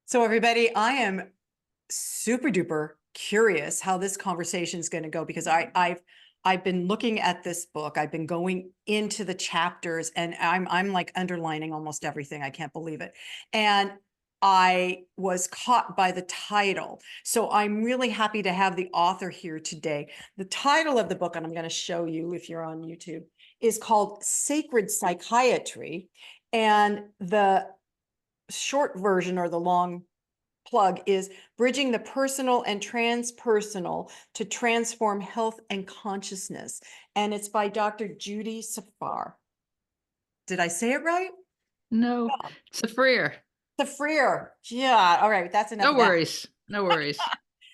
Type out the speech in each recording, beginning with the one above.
So everybody, I am super duper curious how this conversation is going to go because I've been looking at this book. I've been going into the chapters and I'm like underlining almost everything. I can't believe it. And I was caught by the title. So I'm really happy to have the author here today. The title of the book, and I'm going to show you if you're on YouTube, is called Sacred Psychiatry. And the short version or the long plug is Bridging the Personal and Transpersonal to Transform Health and Consciousness. And it's by Dr. Judy Tsafrir. Did I say it right? No, Tsafrir. Tsafrir. Yeah. All right. That's enough No of that. worries. No worries.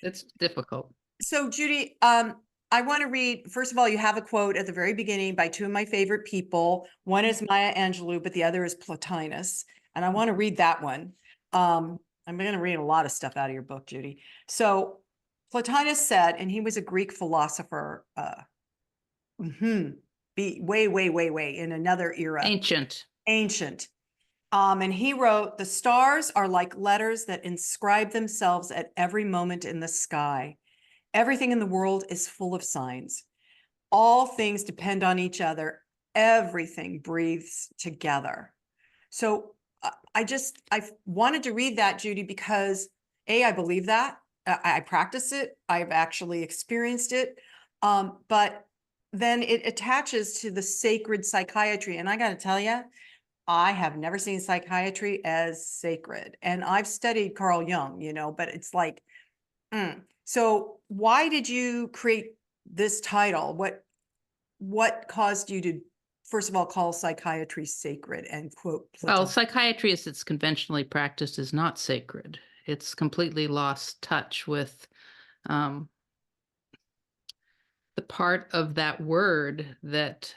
It's difficult. So Judy, I want to read, first of all, you have a quote at the very beginning by two of my favorite people. One is Maya Angelou, but the other is Plotinus. And I want to read that one. I'm going to read a lot of stuff out of your book, Judy. So Plotinus said, and he was a Greek philosopher, way in another era. Ancient. And he wrote, the stars are like letters that inscribe themselves at every moment in the sky. Everything in the world is full of signs. All things depend on each other. Everything breathes together. So I wanted to read that, Judy, because I believe that. I practice it. I've actually experienced it. But then it attaches to the sacred psychiatry. And I got to tell you, I have never seen psychiatry as sacred. And I've studied Carl Jung, but it's like, So why did you create this title? What caused you to, first of all, call psychiatry sacred and quote Well, Plato? psychiatry as it's conventionally practiced is not sacred. It's completely lost touch with the part of that word that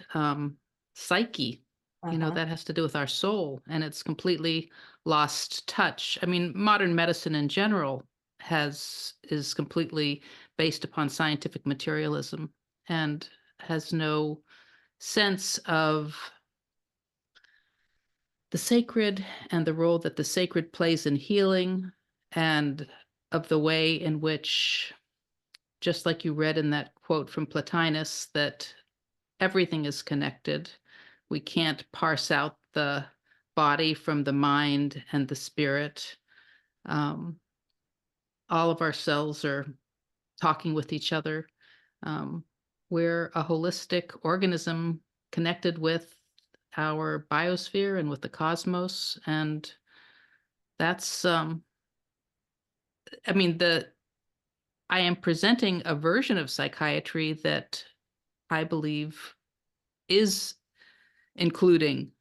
psyche, that has to do with our soul, and it's completely lost touch. I mean, modern medicine in general is completely based upon scientific materialism and has no sense of the sacred and the role that the sacred plays in healing, and of the way in which, just like you read in that quote from Plotinus, that everything is connected. We can't parse out the body from the mind and the spirit. All of our cells are talking with each other. We're a holistic organism connected with our biosphere and with the cosmos. And that's, I am presenting a version of psychiatry that I believe is including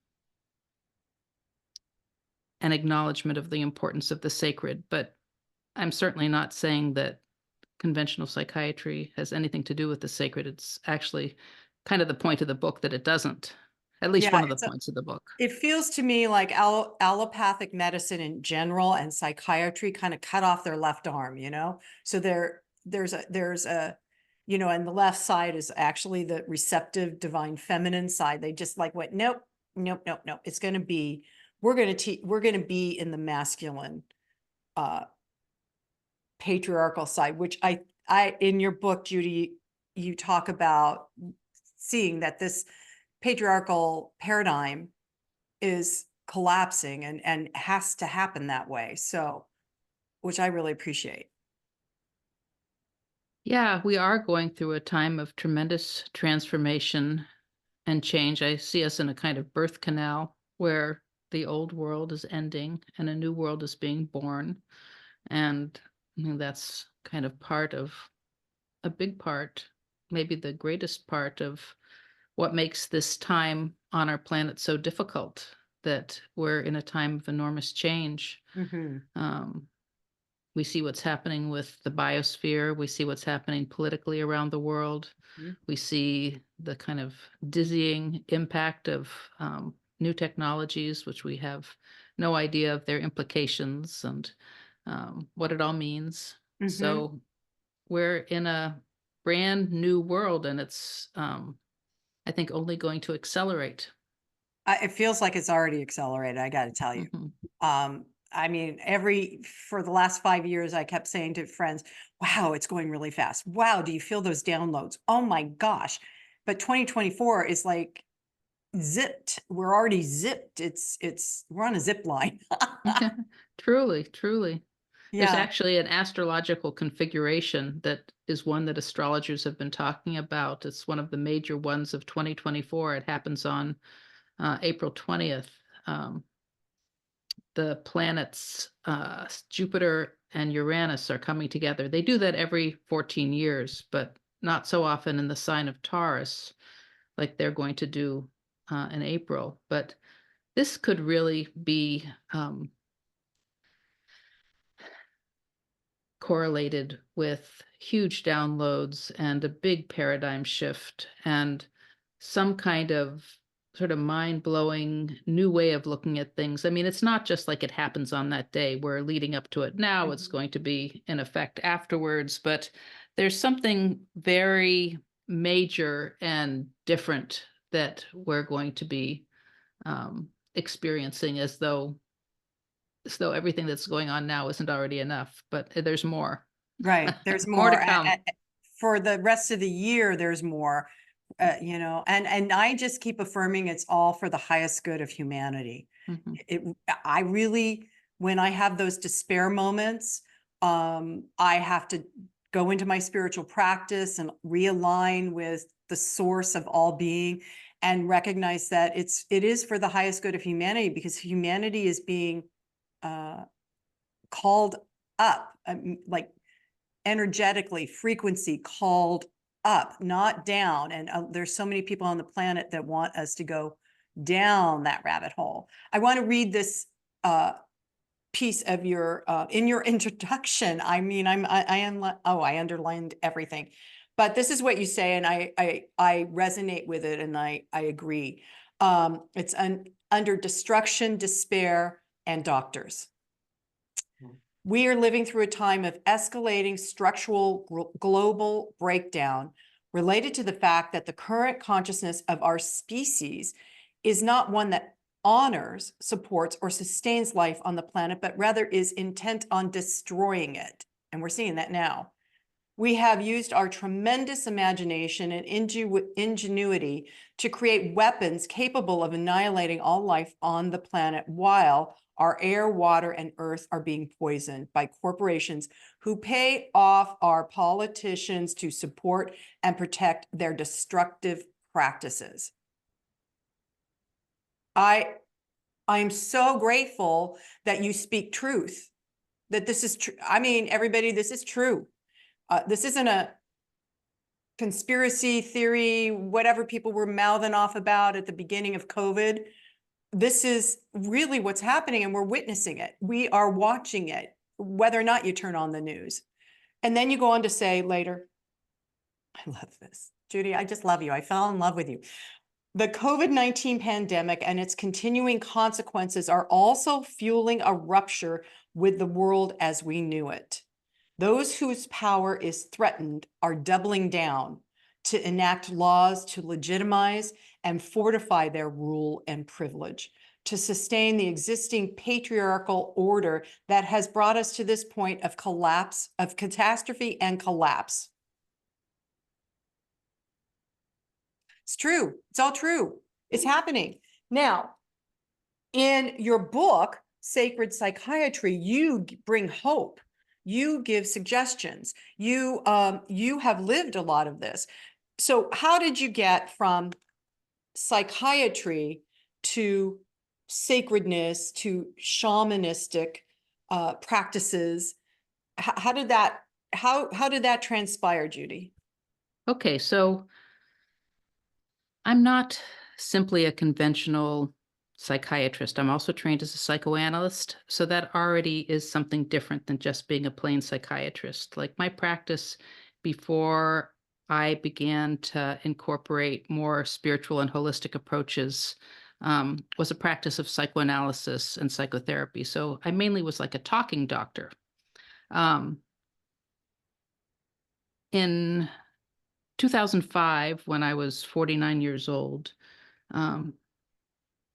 an acknowledgement of the importance of the sacred, but I'm certainly not saying that conventional psychiatry has anything to do with the sacred. It's actually kind of the point of the book that it doesn't, at least one of the points of the book. It feels to me like allopathic medicine in general and psychiatry kind of cut off their left arm, So there's a, and the left side is actually the receptive divine feminine side. They just like went, nope. It's going to be, we're going to be in the masculine, patriarchal side, which I, in your book, Judy, you talk about seeing that this patriarchal paradigm is collapsing and has to happen that way. So, which I really appreciate. Yeah, we are going through a time of tremendous transformation and change. I see us in a kind of birth canal where the old world is ending and a new world is being born. And that's kind of part of a big part, maybe the greatest part of what makes this time on our planet so difficult, that we're in a time of enormous change. We see what's happening with the biosphere. We see what's happening politically around the world. We see the kind of dizzying impact of new technologies, which we have no idea of their implications and what it all means. So we're in a brand new world, and it's, I think, only going to accelerate. It feels like it's already accelerated, I got to tell you. I mean, for the last 5 years, I kept saying to friends, wow, it's going really fast. Wow, do you feel those downloads? Oh my gosh. But 2024 is like zipped. We're already zipped. We're on a zip line. Truly, truly. There's Yeah. actually an astrological configuration that is one that astrologers have been talking about. It's one of the major ones of 2024. It happens on April 20th. The planets Jupiter and Uranus are coming together. They do that every 14 years, but not so often in the sign of Taurus, like they're going to do in April. But this could really be correlated with huge downloads and a big paradigm shift and some kind of sort of mind-blowing new way of looking at things. I mean, it's not just like it happens on that day. We're leading up to it now. It's going to be in effect afterwards, but there's something very major and different that we're going to be experiencing as though everything that's going on now isn't already enough, but there's more. Right. There's More to more. come. For the rest of the year, there's more, and I just keep affirming it's all for the highest good of humanity. Mhm. I really, when I have those despair moments, I have to go into my spiritual practice and realign with the source of all being and recognize that it is for the highest good of humanity, because humanity is being called up, like energetically, frequency called up, not down. And there's so many people on the planet that want us to go down that rabbit hole. I want to read this piece of your in your introduction. I mean, I underlined everything, but this is what you say, and I resonate with it, and I agree. It's under destruction, despair, and doctors. We are living through a time of escalating structural global breakdown related to the fact that the current consciousness of our species is not one that honors, supports, or sustains life on the planet, but rather is intent on destroying it. And we're seeing that now. We have used our tremendous imagination and ingenuity to create weapons capable of annihilating all life on the planet, while our air, water, and earth are being poisoned by corporations who pay off our politicians to support and protect their destructive practices. I'm so grateful that you speak truth, that this is true. I mean, everybody, this is true. This isn't a conspiracy theory, whatever people were mouthing off about at the beginning of COVID. This is really what's happening, and we're witnessing it. We are watching it, whether or not you turn on the news. And then you go on to say later, I love this. Judy, I just love you. I fell in love with you. The COVID-19 pandemic and its continuing consequences are also fueling a rupture with the world as we knew it. Those whose power is threatened are doubling down to enact laws to legitimize and fortify their rule and privilege, to sustain the existing patriarchal order that has brought us to this point of collapse, of catastrophe and collapse. It's true. It's all true. It's happening. Now, in your book, Sacred Psychiatry, you bring hope. You give suggestions. You have lived a lot of this. So how did you get from psychiatry to sacredness to shamanistic practices? How did that transpire, Judy? Okay, so I'm not simply a conventional psychiatrist. I'm also trained as a psychoanalyst. So that already is something different than just being a plain psychiatrist. Like my practice before I began to incorporate more spiritual and holistic approaches was a practice of psychoanalysis and psychotherapy. So I mainly was like a talking doctor. Um, in 2005, when I was 49 years old,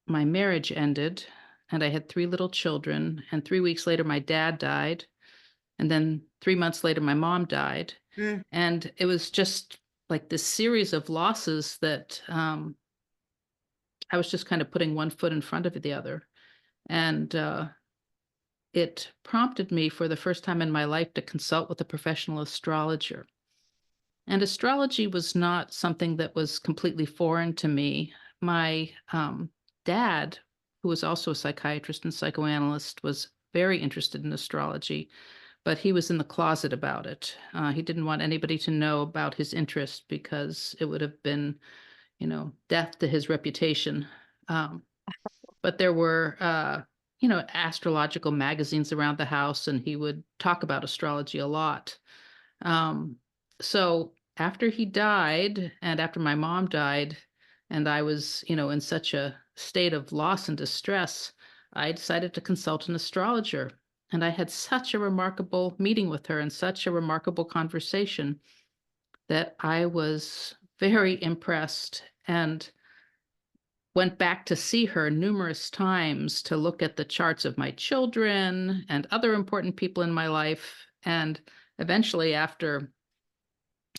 my marriage ended and I had 3 little children, and 3 weeks later, my dad died, and then 3 months later, my mom died, Mm. and it was just like this series of losses that, I was just kind of putting one foot in front of the other, and, it prompted me for the first time in my life to consult with a professional astrologer. And astrology was not something that was completely foreign to me. My dad, who was also a psychiatrist and psychoanalyst, was very interested in astrology, but he was in the closet about it. He didn't want anybody to know about his interest because it would have been, death to his reputation. Um, but there were, astrological magazines around the house, and he would talk about astrology a lot. Um, so after he died, and after my mom died, and I was, in such a state of loss and distress, I decided to consult an astrologer. And I had such a remarkable meeting with her and such a remarkable conversation that I was very impressed and went back to see her numerous times to look at the charts of my children and other important people in my life. And eventually, after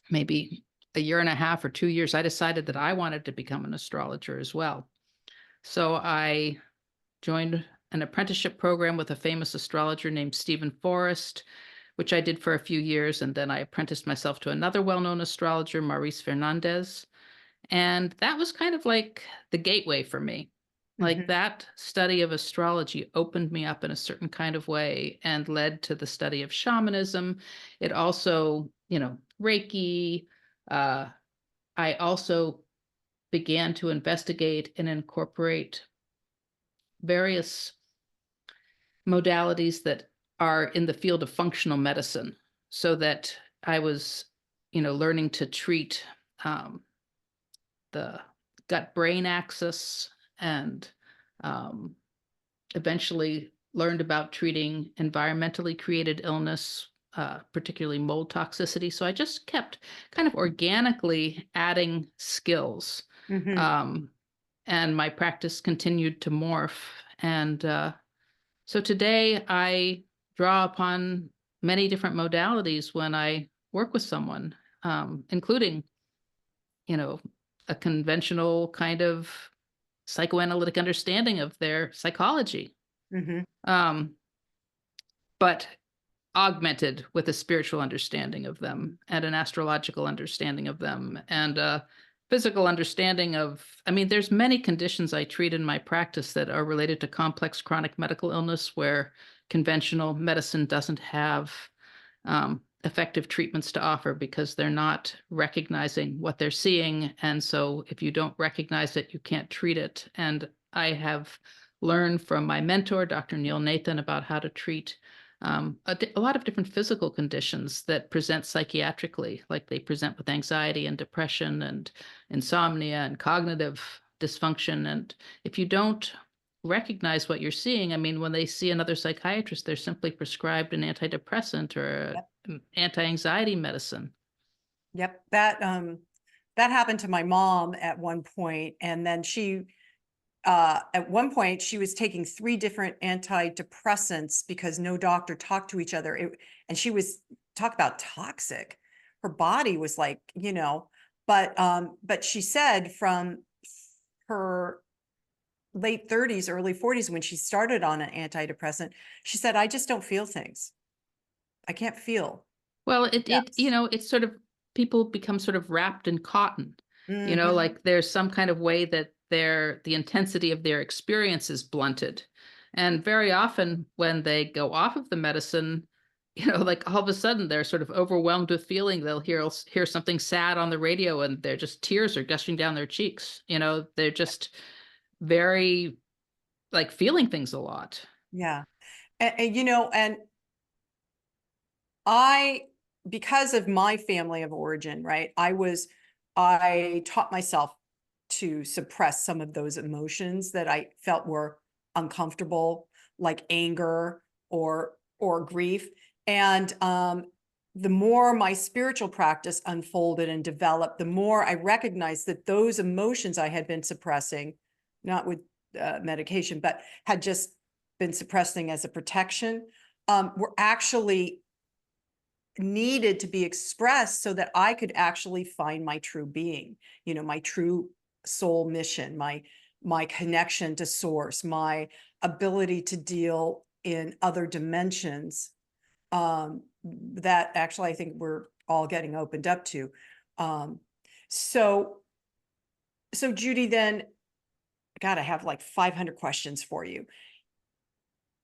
maybe a year and a half or 2 years, I decided that I wanted to become an astrologer as well. So I joined an apprenticeship program with a famous astrologer named Stephen Forrest, which I did for a few years. And then I apprenticed myself to another well-known astrologer, Maurice Fernandez. And that was kind of like the gateway for me. Like Mhm. that study of astrology opened me up in a certain kind of way and led to the study of shamanism. It also, Reiki. Uh, I also began to investigate and incorporate various modalities that are in the field of functional medicine so that I was, learning to treat the gut brain axis and um, eventually learned about treating environmentally created illness, particularly mold toxicity. So I just kept kind of organically adding skills. Mhm. Um, and my practice continued to morph. And so today I draw upon many different modalities when I work with someone, including, you know, a conventional kind of psychoanalytic understanding of their psychology, Mhm. um, but augmented with a spiritual understanding of them and an astrological understanding of them and a physical understanding of, I mean, there's many conditions I treat in my practice that are related to complex chronic medical illness where conventional medicine doesn't have effective treatments to offer because they're not recognizing what they're seeing. And so if you don't recognize it, you can't treat it. And I have learned from my mentor, Dr. Neil Nathan, about how to treat a lot of different physical conditions that present psychiatrically, like they present with anxiety and depression and insomnia and cognitive dysfunction. And if you don't recognize what you're seeing, I mean, when they see another psychiatrist, they're simply prescribed an antidepressant or Yep. anti-anxiety medicine. Yep. That happened to my mom at one point, and then she at one point she was taking 3 different antidepressants because no doctor talked to each other. And she was talk about toxic. Her body was like, but she said from her late 30s, early 40s, when she started on an antidepressant, she said, I just don't feel things. I can't feel Well, it depths. it's sort of people become sort of wrapped in cotton. Hmm. Like there's some kind of way that the intensity of their experience is blunted. And very often when they go off of the medicine, like all of a sudden they're sort of overwhelmed with feeling. They'll hear something sad on the radio and they're just tears are gushing down their cheeks. They're just very like feeling things a lot. Yeah. And I, because of my family of origin, right, I taught myself to suppress some of those emotions that I felt were uncomfortable, like anger or grief. And the more my spiritual practice unfolded and developed, the more I recognized that those emotions I had been suppressing, not with medication, but had just been suppressing as a protection, were actually needed to be expressed so that I could actually find my true being, you know, my true soul mission, my connection to source, my ability to deal in other dimensions, that actually I think we're all getting opened up to. So Judy, then, God, I have like 500 questions for you.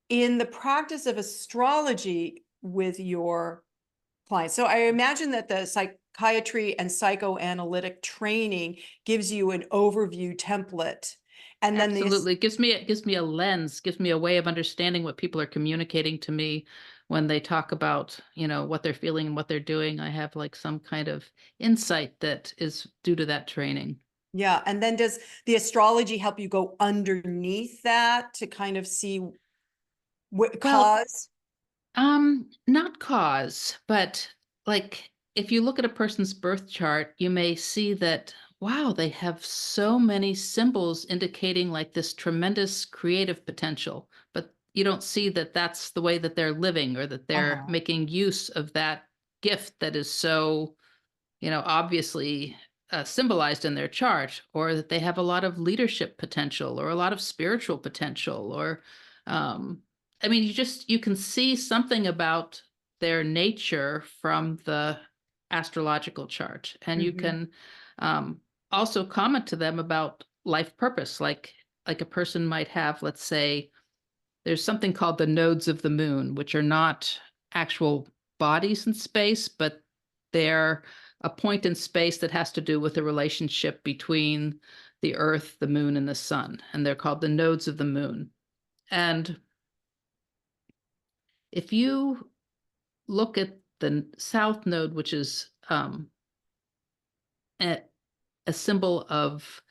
In the practice of astrology with your clients, so I imagine that the psychiatry and psychoanalytic training gives you an overview template, and then Absolutely. It gives me a lens, gives me a way of understanding what people are communicating to me when they talk about, you know, what they're feeling and what they're doing. I have like some kind of insight that is due to that training. yeah, and then does the astrology help you go underneath that to kind of see what Well, cause? not cause, but like if you look at a person's birth chart, you may see that, wow, they have so many symbols indicating like this tremendous creative potential, but you don't see that that's the way that they're living or that they're Uh-huh. making use of that gift that is so, you know, obviously symbolized in their chart, or that they have a lot of leadership potential or a lot of spiritual potential, or, um, I mean, you can see something about their nature from the astrological chart, and you Hmm. can um, also comment to them about life purpose, like a person might have, let's say, there's something called the nodes of the moon, which are not actual bodies in space, but they're a point in space that has to do with the relationship between the Earth, the moon, and the sun. And they're called the nodes of the moon. And if you look at the south node, which is a, a symbol of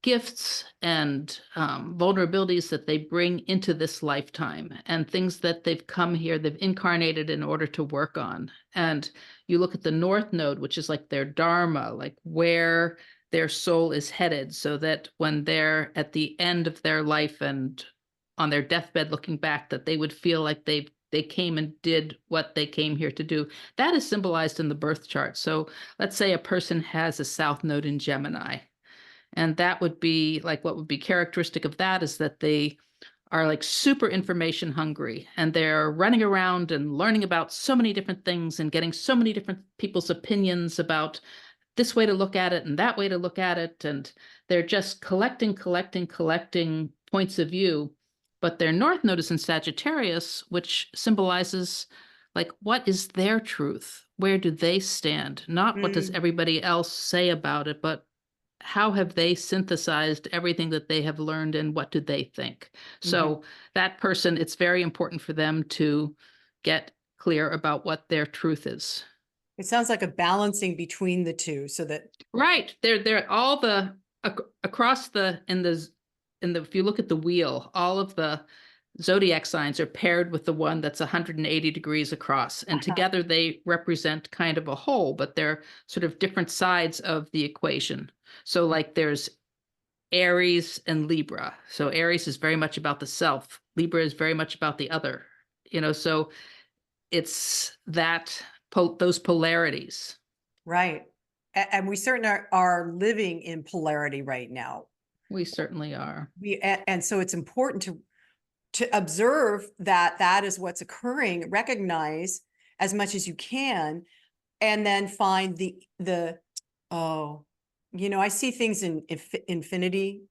gifts and vulnerabilities that they bring into this lifetime and things that they've come here, they've incarnated in order to work on. And you look at the North Node, which is like their Dharma, like where their soul is headed, so that when they're at the end of their life and on their deathbed looking back, that they would feel like they came and did what they came here to do. That is symbolized in the birth chart. So let's say a person has a South Node in Gemini, and that would be like what would be characteristic of that is that they are like super information hungry and they're running around and learning about so many different things and getting so many different people's opinions about this way to look at it and that way to look at it. And they're just collecting points of view. But their North Node is in Sagittarius, which symbolizes like what is their truth? Where do they stand? Not what does Mm. everybody else say about it, but how have they synthesized everything that they have learned and what do they think? Hmm. So that person, it's very important for them to get clear about what their truth is. It sounds like a balancing between the two so that, Right. They're all the across the if you look at the wheel, all of the zodiac signs are paired with the one that's 180 degrees across, and together they represent kind of a whole, but they're sort of different sides of the equation. So like there's Aries and Libra. So Aries is very much about the self. Libra is very much about the other. You know, so it's that those polarities. right. And we certainly are living in polarity right now. We certainly are. And so it's important to observe that that is what's occurring, recognize as much as you can, and then find the oh, you know, I see things in infinity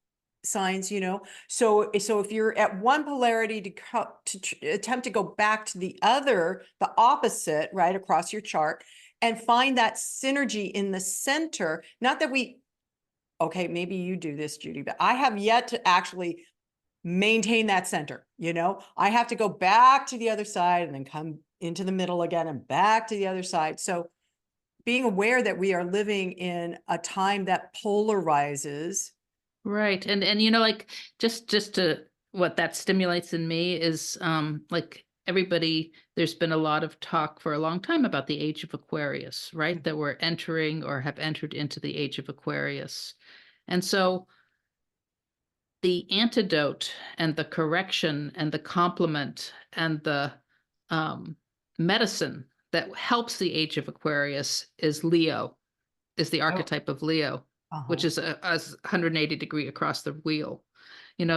signs, you know. So if you're at one polarity to attempt to go back to the other, the opposite, right across your chart, and find that synergy in the center. Not that we, okay, maybe you do this, Judy, but I have yet to actually maintain that center. You know, I have to go back to the other side and then come into the middle again and back to the other side. So being aware that we are living in a time that polarizes. Right. And you know, like just to what that stimulates in me is like everybody, there's been a lot of talk for a long time about the age of Aquarius, right? That we're entering or have entered into the age of Aquarius. And so the antidote and the correction and the complement and the medicine that helps the age of Aquarius is Leo, is the Oh, archetype of Leo, which uh-huh. is a 180-degree across the wheel.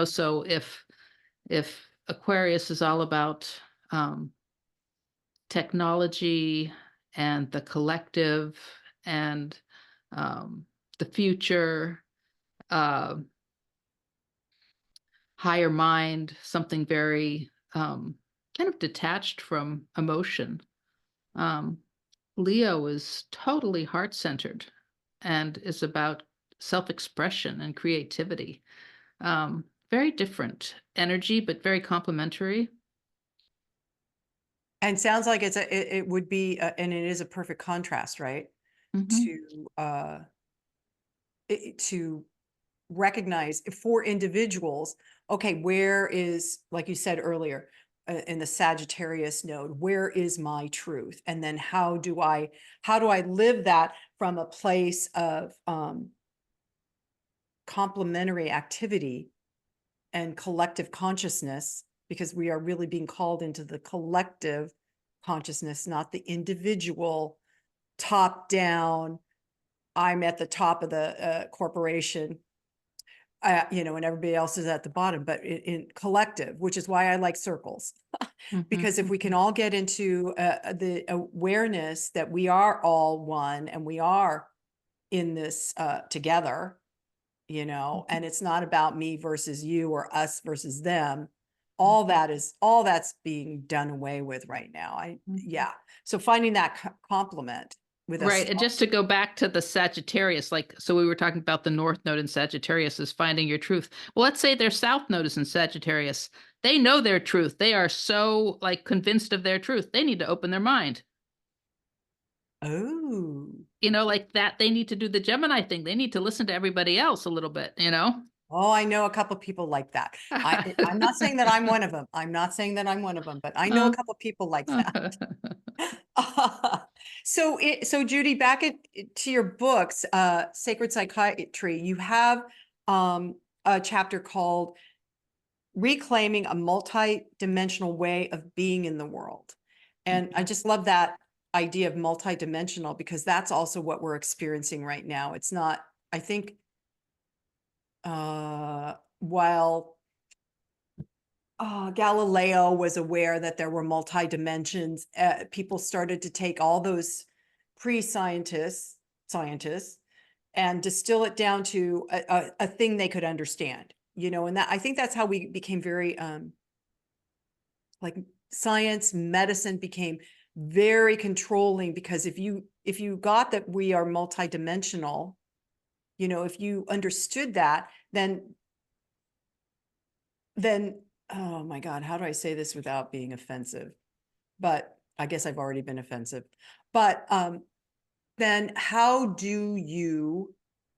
So if Aquarius is all about um, technology and the collective and um, the future, uh, higher mind, something very kind of detached from emotion. Um, Leo is totally heart centered and is about self expression and creativity. Very different energy, but very complementary. And sounds like it would be, and it is a perfect contrast, right? Mhm. To, to recognize for individuals, okay, where is, like you said earlier, in the Sagittarius node, where is my truth? And then how do I live that from a place of complementary activity and collective consciousness, because we are really being called into the collective consciousness, not the individual top down. I'm at the top of the corporation, and everybody else is at the bottom, but in collective, which is why I like circles. Mhm, Because if we can mhm. all get into the awareness that we are all one and we are in this together, and it's not about me versus you or us versus them. Mhm, All that's being done away with right now. mhm. Yeah. So finding that complement with Right, us. and just to go back to the Sagittarius, like, so we were talking about the North Node in Sagittarius is finding your truth. Well, let's say their South Node is in Sagittarius. They know their truth. They are so, like, convinced of their truth. They need to open their mind. Oh, Like that, they need to do the Gemini thing. They need to listen to everybody else a little bit. oh, I know a couple people like that. I'm not saying that I'm one of them. I'm not saying that I'm one of them, but I know a Uh, couple people like that. So Judy, back to your books, Sacred Psychiatry, you have a chapter called Reclaiming a Multi-Dimensional Way of Being in the World. And I just love that idea of multidimensional, because that's also what we're experiencing right now. It's not, I think, while Galileo was aware that there were multi-dimensions, people started to take all those scientists and distill it down to a thing they could understand, and that, I think that's how we became very like science, medicine became very controlling, because if you got that we are multidimensional, if you understood that, then oh my God, how do I say this without being offensive? But I guess I've already been offensive. But then how do you,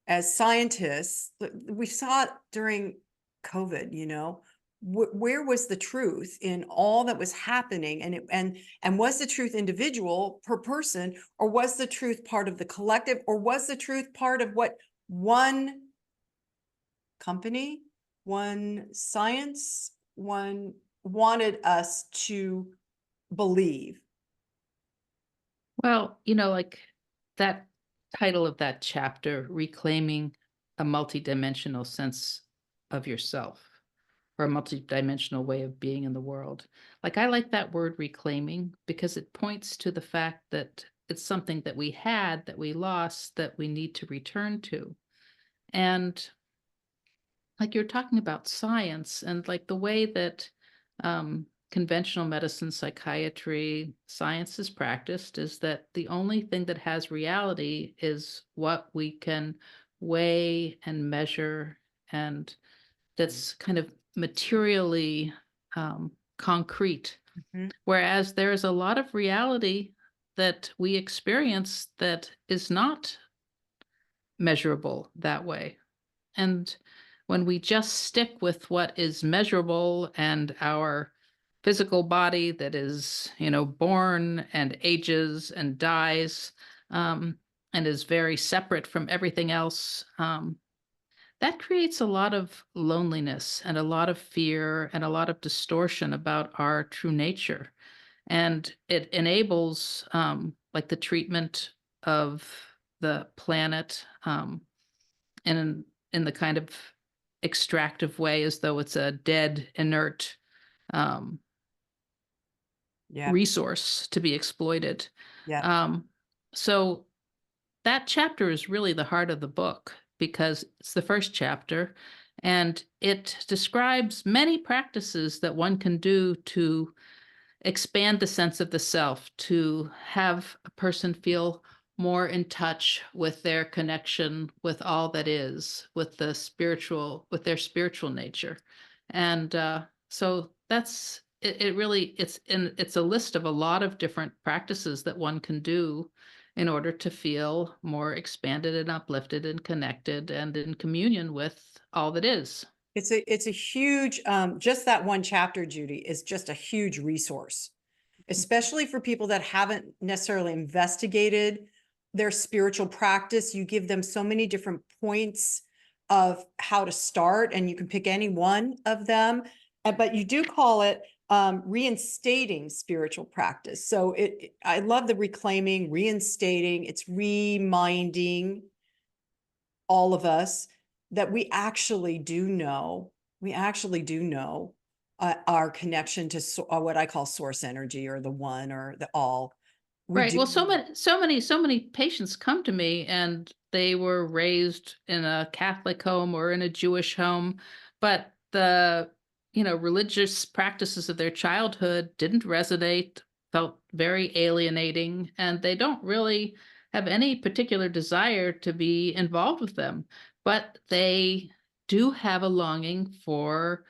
as scientists, we saw it during COVID, where was the truth in all that was happening? And was the truth individual per person, or was the truth part of the collective, or was the truth part of what one company, one science, one wanted us to believe? well, like that title of that chapter, Reclaiming a Multidimensional Sense of Yourself, or a multidimensional way of being in the world. Like, I like that word reclaiming because it points to the fact that it's something that we had, that we lost, that we need to return to. And like you're talking about science and like the way that conventional medicine, psychiatry, science is practiced is that the only thing that has reality is what we can weigh and measure, and that's kind of materially concrete. Mhm. Whereas there is a lot of reality that we experience that is not measurable that way. And when we just stick with what is measurable and our physical body that is, born and ages and dies, and is very separate from everything else, that creates a lot of loneliness and a lot of fear and a lot of distortion about our true nature. And it enables like the treatment of the planet in the kind of extractive way, as though it's a dead, inert um, Yeah. resource to be exploited. Yeah. Um, so that chapter is really the heart of the book because it's the first chapter and it describes many practices that one can do to expand the sense of the self, to have a person feel more in touch with their connection with all that is, with the spiritual, with their spiritual nature. And so that's it, it really it's a list of a lot of different practices that one can do in order to feel more expanded and uplifted and connected and in communion with all that is. It's a huge, just that one chapter, Judy, is just a huge resource, especially for people that haven't necessarily investigated their spiritual practice. You give them so many different points of how to start, and you can pick any one of them. But you do call it reinstating spiritual practice. So I love the reclaiming, reinstating, it's reminding all of us that we actually do know our connection to what I call source energy, or the one, or the all. We Right. do. Well, so many patients come to me and they were raised in a Catholic home or in a Jewish home, but the, religious practices of their childhood didn't resonate, felt very alienating, and they don't really have any particular desire to be involved with them. But they do have a longing for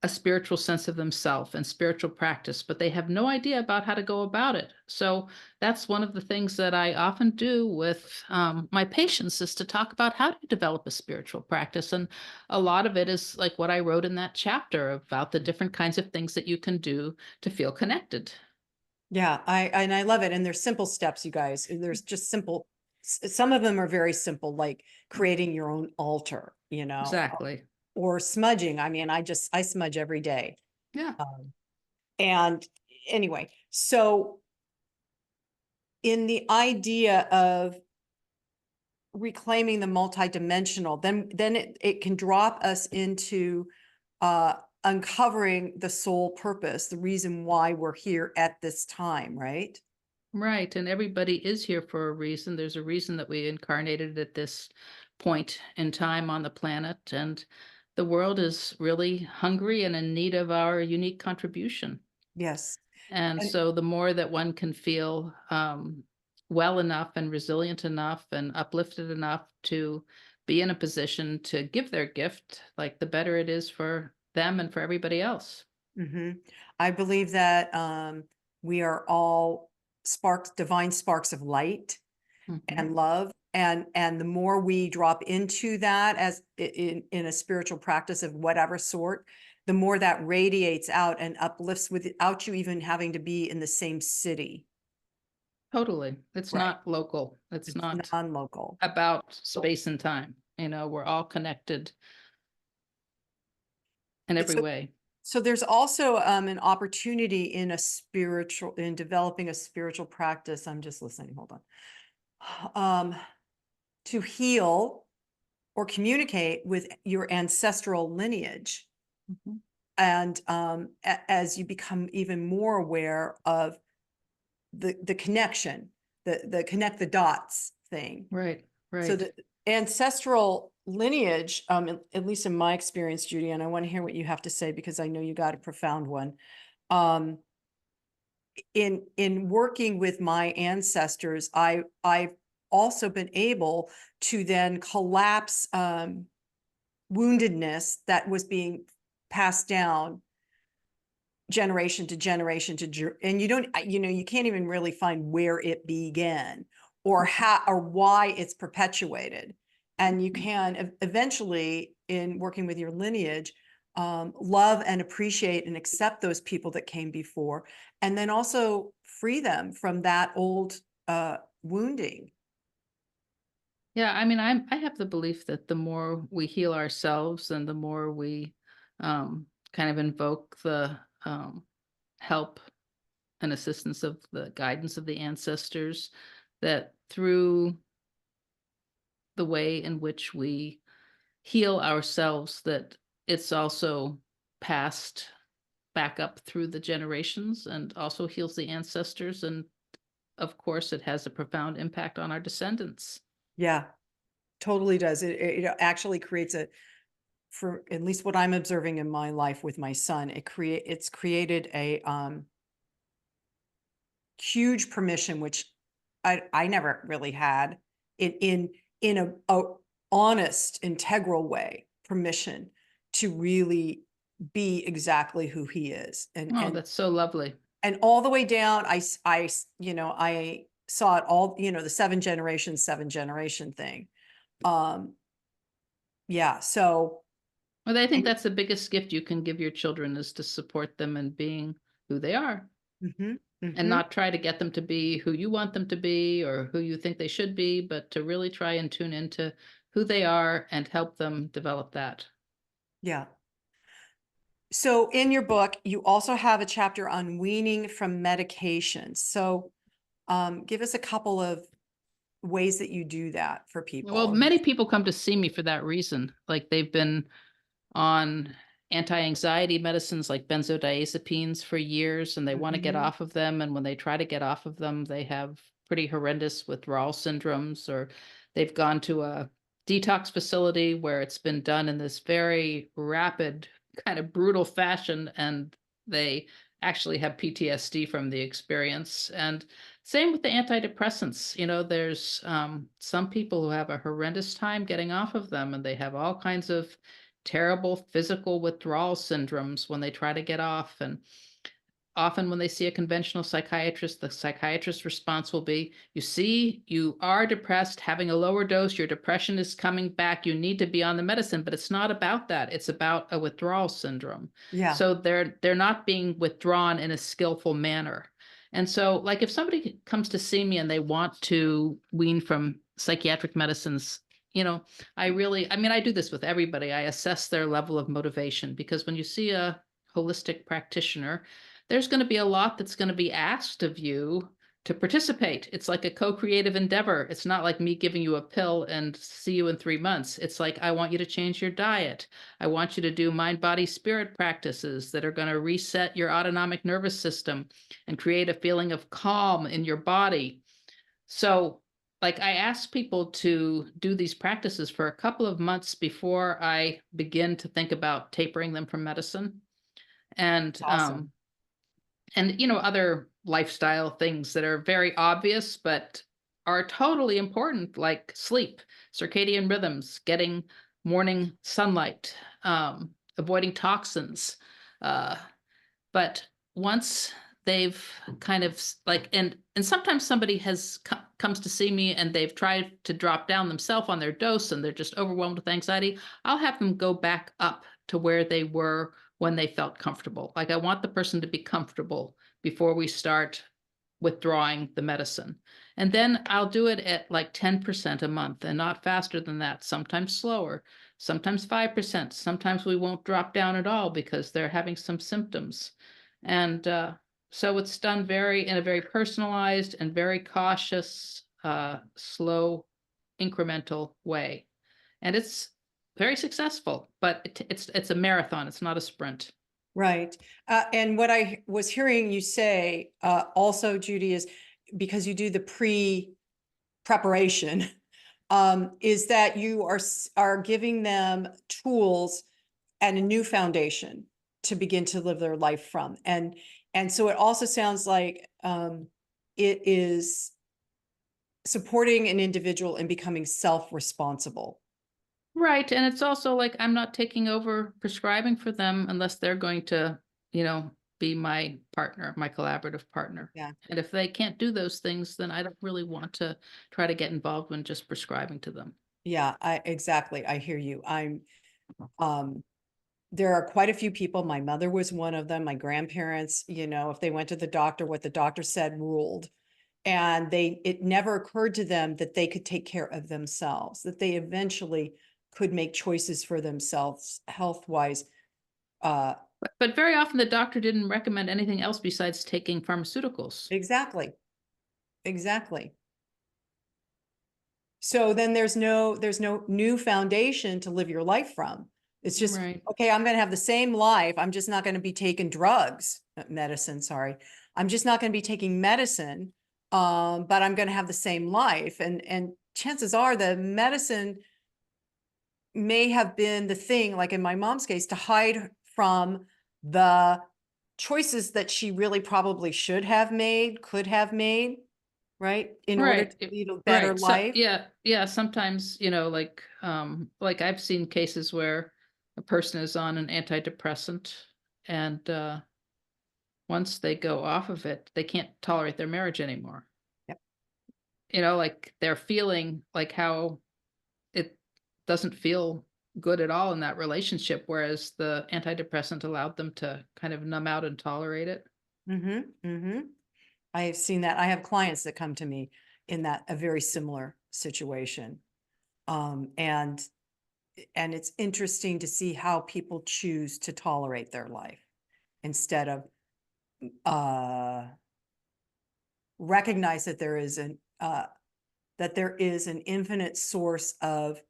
a spiritual sense of themselves and spiritual practice, but they have no idea about how to go about it. So that's one of the things that I often do with my patients is to talk about how to develop a spiritual practice. And a lot of it is like what I wrote in that chapter about the different kinds of things that you can do to feel connected. Yeah, I love it. And there's simple steps, you guys. There's just simple. Some of them are very simple, like creating your own altar, Exactly. or smudging. I mean, I smudge every day. Yeah. And anyway, so in the idea of reclaiming the multidimensional, then it can drop us into uh uncovering the soul purpose, the reason why we're here at this time, right? Right. And everybody is here for a reason. There's a reason that we incarnated at this point in time on the planet. And the world is really hungry and in need of our unique contribution. Yes. And And so the more that one can feel well enough and resilient enough and uplifted enough to be in a position to give their gift, like the better it is for them and for everybody else. I believe that we are all sparks, divine sparks of light Mhm. and love. And the more we drop into that as in a spiritual practice of whatever sort, the more that radiates out and uplifts without you even having to be in the same city. Totally. It's Right. not local. It's It's not non-local. about space and time. We're all connected in every So, way. so there's also an opportunity in developing a spiritual practice. I'm just listening. Hold on. To heal or communicate with your ancestral lineage. Mhm. And as you become even more aware of the connection, the connect the dots thing. Right, So right. the ancestral lineage, at least in my experience, Judy, and I want to hear what you have to say because I know you got a profound one. Um, in working with my ancestors, I've also been able to then collapse woundedness that was being passed down generation to generation and you don't, you can't even really find where it began or how or why it's perpetuated. And you can eventually, in working with your lineage, love and appreciate and accept those people that came before, and then also free them from that old wounding. Yeah, I mean, I have the belief that the more we heal ourselves and the more we kind of invoke the help and assistance of the guidance of the ancestors, that through the way in which we heal ourselves, that it's also passed back up through the generations and also heals the ancestors. And of course, it has a profound impact on our descendants. Yeah, totally does. It actually creates for at least what I'm observing in my life with my son, it's created a huge permission, which I never really had in a honest, integral way, permission to really be exactly who he is. Oh, that's so lovely. And all the way down, I saw it all, the seven generation thing. Um, yeah. So, Well, I think and, that's the biggest gift you can give your children, is to support them in being who they are mhm, and mhm, not try to get them to be who you want them to be or who you think they should be, but to really try and tune into who they are and help them develop that. yeah. So in your book, you also have a chapter on weaning from medication. So give us a couple of ways that you do that for Well, people. many people come to see me for that reason. Like they've been on anti-anxiety medicines like benzodiazepines for years and they want to get Mhm. off of them. And when they try to get off of them, they have pretty horrendous withdrawal syndromes, or they've gone to a detox facility where it's been done in this very rapid, kind of brutal fashion. And they actually have PTSD from the experience. And same with the antidepressants. There's some people who have a horrendous time getting off of them, and they have all kinds of terrible physical withdrawal syndromes when they try to get off. And often when they see a conventional psychiatrist, the psychiatrist's response will be, you see, you are depressed, having a lower dose, your depression is coming back, you need to be on the medicine. But it's not about that. It's about a withdrawal syndrome. Yeah. So they're not being withdrawn in a skillful manner. And so, like, if somebody comes to see me and they want to wean from psychiatric medicines, I do this with everybody. I assess their level of motivation, because when you see a holistic practitioner, there's going to be a lot that's going to be asked of you to participate. It's like a co-creative endeavor. It's not like me giving you a pill and see you in 3 months. It's like, I want you to change your diet. I want you to do mind, body, spirit practices that are going to reset your autonomic nervous system and create a feeling of calm in your body. So, like, I ask people to do these practices for a couple of months before I begin to think about tapering them from medicine. And Awesome. other lifestyle things that are very obvious but are totally important, like sleep, circadian rhythms, getting morning sunlight, avoiding toxins. Uh, but once they've kind of like, and sometimes somebody comes to see me and they've tried to drop down themselves on their dose and they're just overwhelmed with anxiety. I'll have them go back up to where they were when they felt comfortable. Like, I want the person to be comfortable before we start withdrawing the medicine. And then I'll do it at like 10% a month and not faster than that, sometimes slower, sometimes 5%. Sometimes we won't drop down at all because they're having some symptoms. And so it's done in a very personalized and very cautious, slow, incremental way. And it's very successful, but it's a marathon. It's not a sprint. Right. And what I was hearing you say also, Judy, is because you do the preparation, is that you are giving them tools and a new foundation to begin to live their life from. And so it also sounds like it is supporting an individual in becoming self-responsible. Right. And it's also like, I'm not taking over prescribing for them unless they're going to, be my partner, my collaborative partner. Yeah. And if they can't do those things, then I don't really want to try to get involved when just prescribing to them. Yeah, exactly. I hear you. Um, there are quite a few people. My mother was one of them. My grandparents, if they went to the doctor, what the doctor said ruled. And it never occurred to them that they could take care of themselves, that they eventually could make choices for themselves health-wise. But very often the doctor didn't recommend anything else besides taking pharmaceuticals. Exactly. Exactly. So then there's no new foundation to live your life from. It's just, Right. okay, I'm going to have the same life. I'm just not going to be taking medicine, sorry. I'm just not going to be taking medicine. But I'm going to have the same life. And chances are the medicine may have been the thing, like in my mom's case, to hide from the choices that she really probably should have made, could have made, right? In order Right. to lead a better Right. So life. yeah, sometimes, like I've seen cases where a person is on an antidepressant and once they go off of it, they can't tolerate their marriage anymore. Yep. Like they're feeling like how it doesn't feel good at all in that relationship, whereas the antidepressant allowed them to kind of numb out and tolerate it. Mm-hmm. Mm-hmm. I have seen that. I have clients that come to me in a very similar situation. And it's interesting to see how people choose to tolerate their life instead of recognize that there is an infinite source of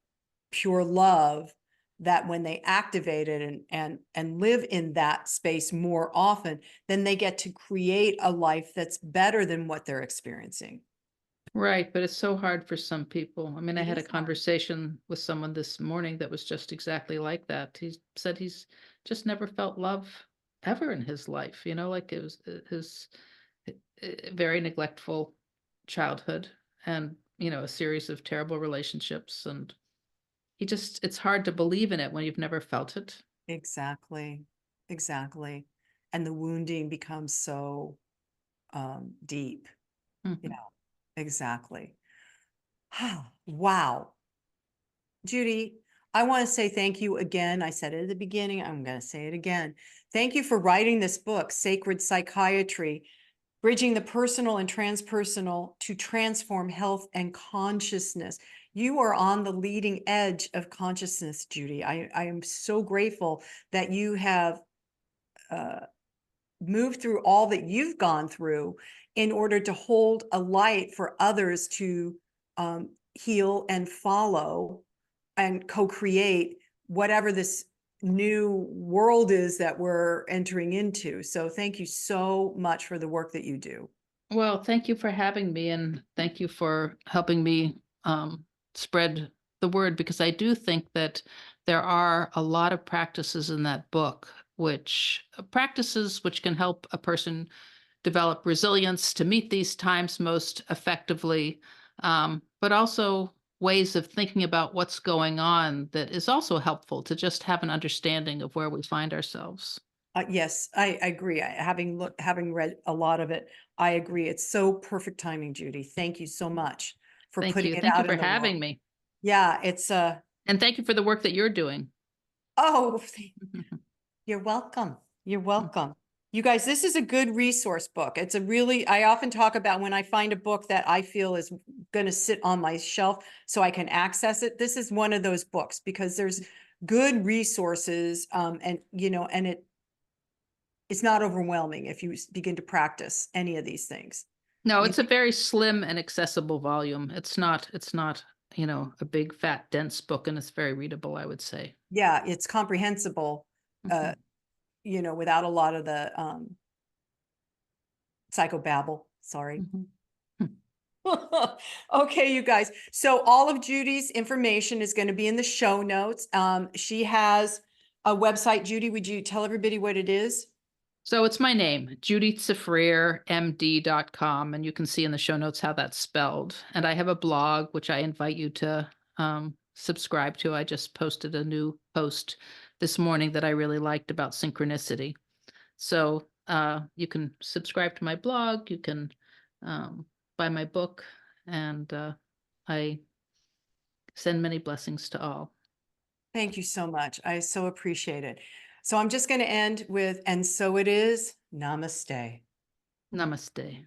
pure love, that when they activate it and live in that space more often, then they get to create a life that's better than what they're experiencing. Right, but it's so hard for some people. I mean, I It had a is hard. conversation with someone this morning that was just exactly like that. He said he's just never felt love ever in his life, like it was his very neglectful childhood and, a series of terrible relationships. And it's hard to believe in it when you've never felt it. Exactly. Exactly. And the wounding becomes so deep. Yeah, Mhm. exactly. Wow. Judy, I want to say thank you again. I said it at the beginning. I'm going to say it again. Thank you for writing this book, Sacred Psychiatry, Bridging the Personal and Transpersonal to Transform Health and Consciousness. You are on the leading edge of consciousness, Judy. I am so grateful that you have moved through all that you've gone through in order to hold a light for others to heal and follow and co-create whatever this new world is that we're entering into. So thank you so much for the work that you do. Well, thank you for having me and thank you for helping me spread the word because I do think that there are a lot of practices in that book, practices which can help a person develop resilience to meet these times most effectively, but also ways of thinking about what's going on that is also helpful to just have an understanding of where we find ourselves. Yes, I agree. Having read a lot of it, I agree. It's so perfect timing, Judy. Thank you so much for Thank putting you. it Thank you out for in the world. having me. Yeah, it's And thank you for the work that you're doing. oh, you're welcome. You're welcome. You guys, this is a good resource book. I often talk about when I find a book that I feel is going to sit on my shelf so I can access it. This is one of those books because there's good resources, and it's not overwhelming if you begin to practice any of these things. No, You, it's a very slim and accessible volume. It's not, a big, fat, dense book, and it's very readable, I would say. yeah, it's comprehensible, uh, Mhm. without a lot of the psychobabble. Sorry. Mhm. Okay, you guys. So all of Judy's information is going to be in the show notes. She has a website. Judy, would you tell everybody what it is? So it's my name, Judy Tsafrir, MD.com, and you can see in the show notes how that's spelled. And I have a blog, which I invite you to subscribe to. I just posted a new post this morning that I really liked about synchronicity. So you can subscribe to my blog, you can buy my book, and I send many blessings to all. Thank you so much. I so appreciate it. So I'm just going to end with, and so it is, namaste. Namaste.